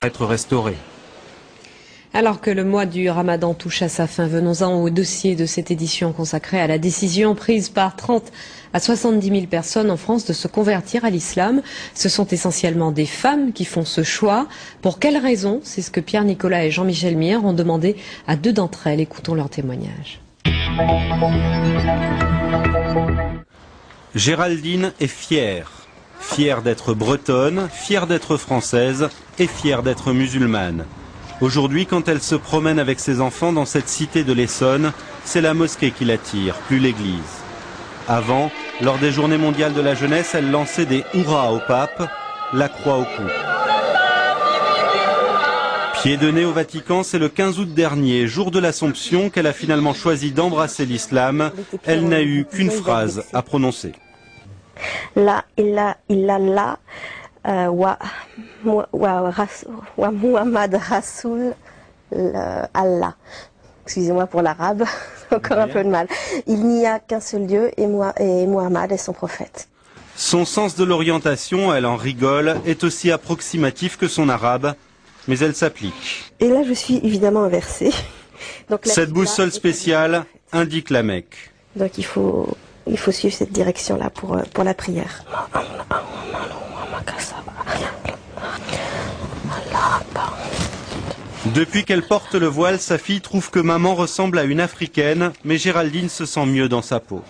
être restaurée. Alors que le mois du Ramadan touche à sa fin, venons-en au dossier de cette édition consacrée à la décision prise par 30 à 70 000 personnes en France de se convertir à l'islam. Ce sont essentiellement des femmes qui font ce choix. Pour quelles raisons? C'est ce que Pierre Nicolas et Jean-Michel Mier ont demandé à 2 d'entre elles. Écoutons leur témoignage. Géraldine est fière. Fière d'être bretonne, fière d'être française et fière d'être musulmane. Aujourd'hui, quand elle se promène avec ses enfants dans cette cité de l'Essonne, c'est la mosquée qui l'attire, plus l'église. Avant, lors des journées mondiales de la jeunesse, elle lançait des hurrahs au pape, la croix au cou. Pied de nez au Vatican, c'est le 15 août dernier, jour de l'Assomption, qu'elle a finalement choisi d'embrasser l'islam. Elle n'a eu qu'une phrase à prononcer. La ilaha illallah wa Muhammad Rasoul Allah. Excusez-moi pour l'arabe, encore un peu de mal. Il n'y a qu'un seul Dieu et Muhammad est son prophète. Son sens de l'orientation, elle en rigole, est aussi approximatif que son arabe, mais elle s'applique. Et là je suis évidemment inversée. Donc, cette boussole spéciale indique la Mecque. Donc il faut suivre cette direction-là pour la prière. Depuis qu'elle porte le voile, sa fille trouve que maman ressemble à une africaine, mais Géraldine se sent mieux dans sa peau.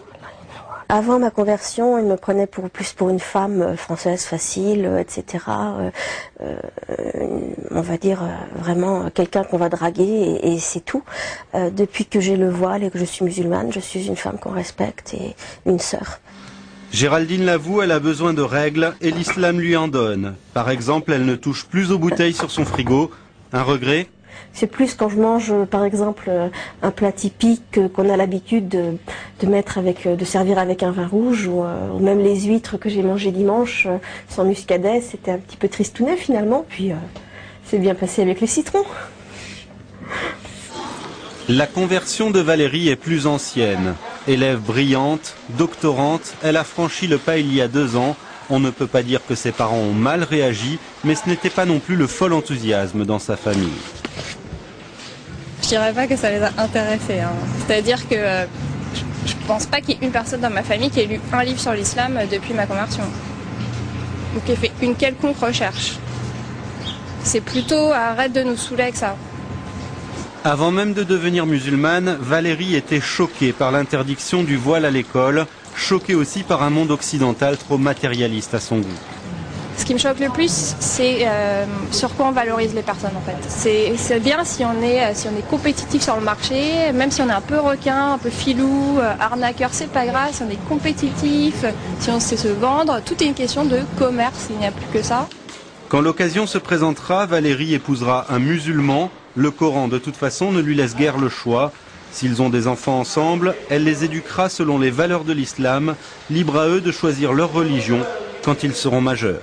Avant ma conversion, il me prenait plus pour une femme française facile, etc. On va dire vraiment quelqu'un qu'on va draguer et c'est tout. Depuis que j'ai le voile et que je suis musulmane, je suis une femme qu'on respecte et une sœur. Géraldine l'avoue, elle a besoin de règles et l'islam lui en donne. Par exemple, elle ne touche plus aux bouteilles sur son frigo. Un regret ? C'est plus quand je mange, par exemple, un plat typique qu'on a l'habitude de servir avec un vin rouge ou même les huîtres que j'ai mangées dimanche sans muscadet, c'était un petit peu tristounet finalement, puis c'est bien passé avec le citron. La conversion de Valérie est plus ancienne. Élève brillante, doctorante, elle a franchi le pas il y a 2 ans. On ne peut pas dire que ses parents ont mal réagi, mais ce n'était pas non plus le fol enthousiasme dans sa famille. Je dirais pas que ça les a intéressés. C'est-à-dire que je pense pas qu'il y ait une personne dans ma famille qui ait lu un livre sur l'islam depuis ma conversion. Ou qui ait fait une quelconque recherche. C'est plutôt arrête de nous saouler avec ça. Avant même de devenir musulmane, Valérie était choquée par l'interdiction du voile à l'école, choquée aussi par un monde occidental trop matérialiste à son goût. Ce qui me choque le plus, c'est sur quoi on valorise les personnes en fait. C'est bien si on est compétitif sur le marché, même si on est un peu requin, un peu filou, arnaqueur, c'est pas grave, si on est compétitif, si on sait se vendre, tout est une question de commerce, il n'y a plus que ça. Quand l'occasion se présentera, Valérie épousera un musulman. Le Coran, de toute façon, ne lui laisse guère le choix. S'ils ont des enfants ensemble, elle les éduquera selon les valeurs de l'islam, libre à eux de choisir leur religion quand ils seront majeurs.